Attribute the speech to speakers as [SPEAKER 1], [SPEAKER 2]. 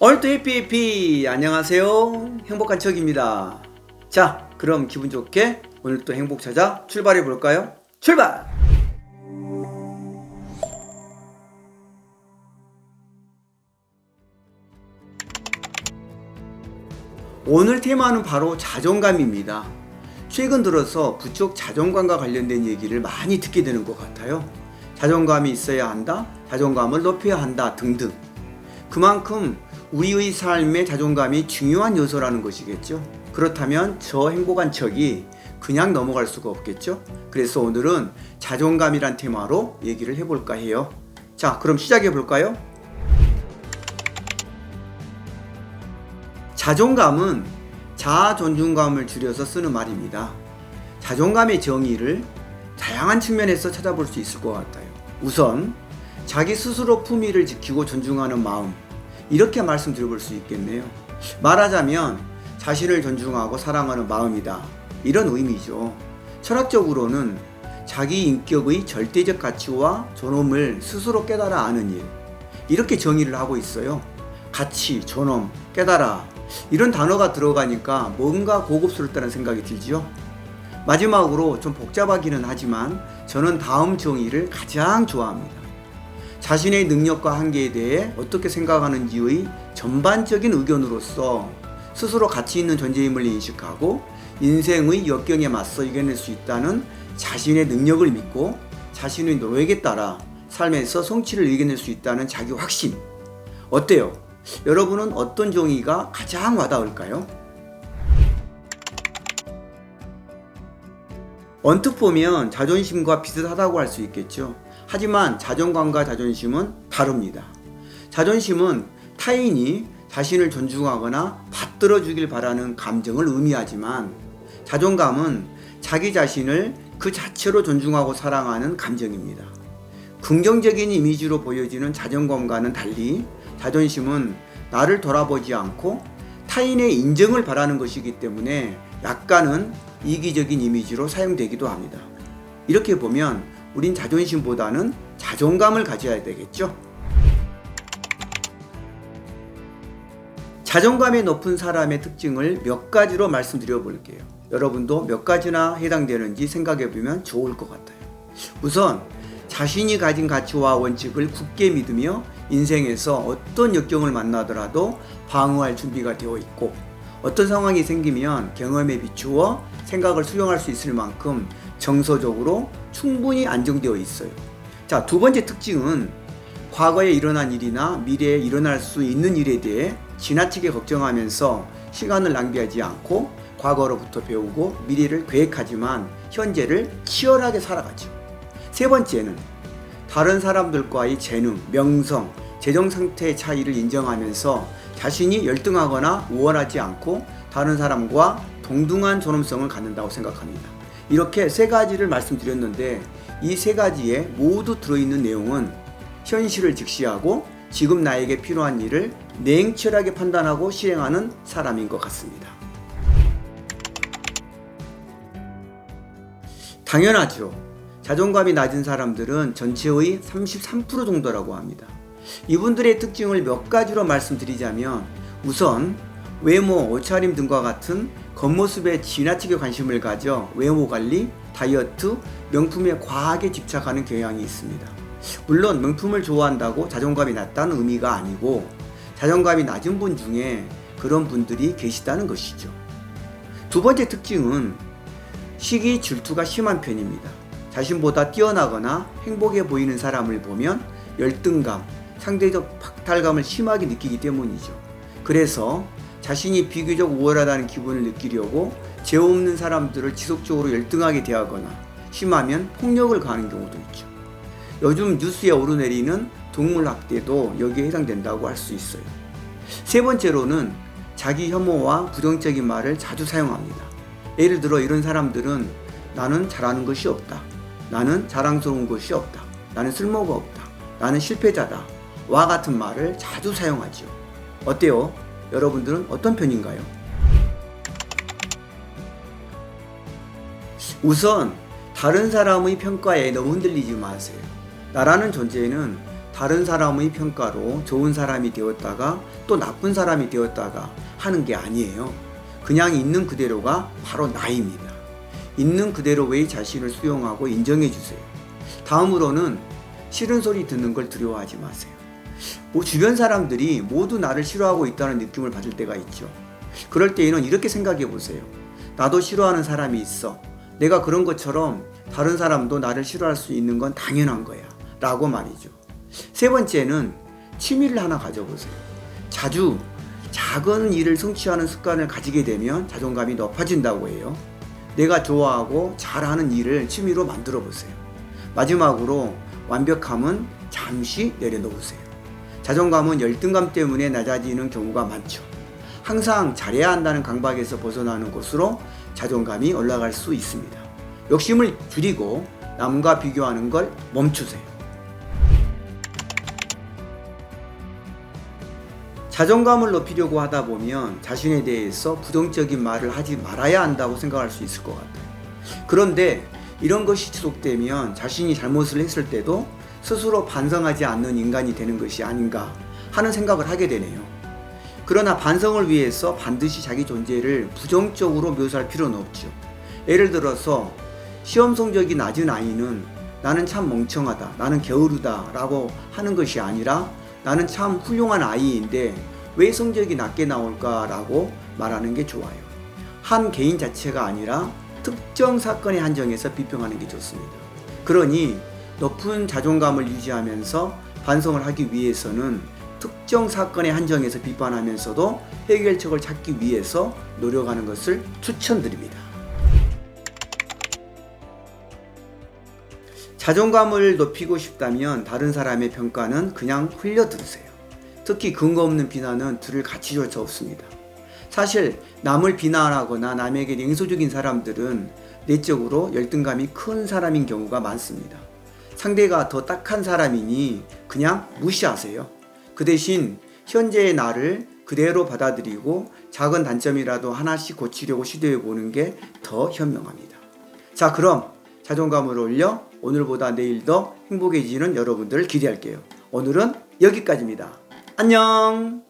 [SPEAKER 1] 오늘도 해피해피 안녕하세요. 행복한 척입니다. 자, 그럼 기분 좋게 오늘 또 행복 찾아 출발해 볼까요? 출발! 오늘 테마는 바로 자존감입니다. 최근 들어서 부쩍 자존감과 관련된 얘기를 많이 듣게 되는 것 같아요. 자존감이 있어야 한다, 자존감을 높여야 한다 등등. 그만큼 우리의 삶의 자존감이 중요한 요소라는 것이겠죠. 그렇다면 저 행복한 척이 그냥 넘어갈 수가 없겠죠. 그래서 오늘은 자존감이란 테마로 얘기를 해볼까 해요. 자, 그럼 시작해 볼까요? 자존감은 자아 존중감을 줄여서 쓰는 말입니다. 자존감의 정의를 다양한 측면에서 찾아볼 수 있을 것 같아요. 우선 자기 스스로 품위를 지키고 존중하는 마음, 이렇게 말씀드려볼 수 있겠네요. 말하자면 자신을 존중하고 사랑하는 마음이다, 이런 의미죠. 철학적으로는 자기 인격의 절대적 가치와 존엄을 스스로 깨달아 아는 일, 이렇게 정의를 하고 있어요. 가치, 존엄, 깨달아, 이런 단어가 들어가니까 뭔가 고급스럽다는 생각이 들지요. 마지막으로 좀 복잡하기는 하지만 저는 다음 정의를 가장 좋아합니다. 자신의 능력과 한계에 대해 어떻게 생각하는지의 전반적인 의견으로서 스스로 가치 있는 존재임을 인식하고 인생의 역경에 맞서 이겨낼 수 있다는 자신의 능력을 믿고 자신의 노력에 따라 삶에서 성취를 이겨낼 수 있다는 자기 확신. 어때요? 여러분은 어떤 정의가 가장 와닿을까요? 언뜻 보면 자존심과 비슷하다고 할 수 있겠죠. 하지만 자존감과 자존심은 다릅니다. 자존심은 타인이 자신을 존중하거나 받들어 주길 바라는 감정을 의미하지만, 자존감은 자기 자신을 그 자체로 존중하고 사랑하는 감정입니다. 긍정적인 이미지로 보여지는 자존감과는 달리 자존심은 나를 돌아보지 않고 타인의 인정을 바라는 것이기 때문에 약간은 이기적인 이미지로 사용되기도 합니다. 이렇게 보면 우린 자존심보다는 자존감을 가져야 되겠죠. 자존감이 높은 사람의 특징을 몇 가지로 말씀드려 볼게요. 여러분도 몇 가지나 해당되는지 생각해 보면 좋을 것 같아요. 우선 자신이 가진 가치와 원칙을 굳게 믿으며 인생에서 어떤 역경을 만나더라도 방어할 준비가 되어 있고, 어떤 상황이 생기면 경험에 비추어 생각을 수용할 수 있을 만큼 정서적으로 충분히 안정되어 있어요. 자, 두 번째 특징은 과거에 일어난 일이나 미래에 일어날 수 있는 일에 대해 지나치게 걱정하면서 시간을 낭비하지 않고 과거로부터 배우고 미래를 계획하지만 현재를 치열하게 살아가죠. 세 번째는 다른 사람들과의 재능, 명성, 재정 상태의 차이를 인정하면서 자신이 열등하거나 우월하지 않고 다른 사람과 동등한 존엄성을 갖는다고 생각합니다. 이렇게 세 가지를 말씀드렸는데, 이 세 가지에 모두 들어있는 내용은 현실을 직시하고 지금 나에게 필요한 일을 냉철하게 판단하고 실행하는 사람인 것 같습니다. 당연하죠. 자존감이 낮은 사람들은 전체의 33% 정도라고 합니다. 이분들의 특징을 몇 가지로 말씀드리자면, 우선 외모, 옷차림 등과 같은 겉모습에 지나치게 관심을 가져 외모 관리, 다이어트, 명품에 과하게 집착하는 경향이 있습니다. 물론 명품을 좋아한다고 자존감이 낮다는 의미가 아니고, 자존감이 낮은 분 중에 그런 분들이 계시다는 것이죠. 두 번째 특징은 시기 질투가 심한 편입니다. 자신보다 뛰어나거나 행복해 보이는 사람을 보면 열등감, 상대적 박탈감을 심하게 느끼기 때문이죠. 그래서 자신이 비교적 우월하다는 기분을 느끼려고 죄 없는 사람들을 지속적으로 열등하게 대하거나 심하면 폭력을 가하는 경우도 있죠. 요즘 뉴스에 오르내리는 동물학대도 여기에 해당된다고 할 수 있어요. 세 번째로는 자기 혐오와 부정적인 말을 자주 사용합니다. 예를 들어 이런 사람들은 나는 잘하는 것이 없다, 나는 자랑스러운 것이 없다, 나는 쓸모가 없다, 나는 실패자다 와 같은 말을 자주 사용하죠. 어때요? 여러분들은 어떤 편인가요? 우선 다른 사람의 평가에 너무 흔들리지 마세요. 나라는 존재는 다른 사람의 평가로 좋은 사람이 되었다가 또 나쁜 사람이 되었다가 하는 게 아니에요. 그냥 있는 그대로가 바로 나입니다. 있는 그대로의 자신을 수용하고 인정해 주세요. 다음으로는 싫은 소리 듣는 걸 두려워하지 마세요. 주변 사람들이 모두 나를 싫어하고 있다는 느낌을 받을 때가 있죠. 그럴 때에는 이렇게 생각해 보세요. 나도 싫어하는 사람이 있어. 내가 그런 것처럼 다른 사람도 나를 싫어할 수 있는 건 당연한 거야 라고 말이죠. 세 번째는 취미를 하나 가져보세요. 자주 작은 일을 성취하는 습관을 가지게 되면 자존감이 높아진다고 해요. 내가 좋아하고 잘하는 일을 취미로 만들어 보세요. 마지막으로 완벽함은 잠시 내려놓으세요. 자존감은 열등감 때문에 낮아지는 경우가 많죠. 항상 잘해야 한다는 강박에서 벗어나는 곳으로 자존감이 올라갈 수 있습니다. 욕심을 줄이고 남과 비교하는 걸 멈추세요. 자존감을 높이려고 하다 보면 자신에 대해서 부정적인 말을 하지 말아야 한다고 생각할 수 있을 것 같아요. 그런데 이런 것이 지속되면 자신이 잘못을 했을 때도 스스로 반성하지 않는 인간이 되는 것이 아닌가 하는 생각을 하게 되네요. 그러나 반성을 위해서 반드시 자기 존재를 부정적으로 묘사할 필요는 없죠. 예를 들어서 시험 성적이 낮은 아이는 나는 참 멍청하다, 나는 게으르다 라고 하는 것이 아니라 나는 참 훌륭한 아이인데 왜 성적이 낮게 나올까 라고 말하는 게 좋아요. 한 개인 자체가 아니라 특정 사건에 한정해서 비평하는 게 좋습니다. 그러니 높은 자존감을 유지하면서 반성을 하기 위해서는 특정 사건에 한정해서 비판하면서도 해결책을 찾기 위해서 노력하는 것을 추천드립니다. 자존감을 높이고 싶다면 다른 사람의 평가는 그냥 흘려들으세요. 특히 근거 없는 비난은 들을 가치조차 없습니다. 사실 남을 비난하거나 남에게 냉소적인 사람들은 내적으로 열등감이 큰 사람인 경우가 많습니다. 상대가 더 딱한 사람이니 그냥 무시하세요. 그 대신 현재의 나를 그대로 받아들이고 작은 단점이라도 하나씩 고치려고 시도해 보는 게 더 현명합니다. 자, 그럼 자존감을 올려 오늘보다 내일 더 행복해지는 여러분들을 기대할게요. 오늘은 여기까지입니다. 안녕!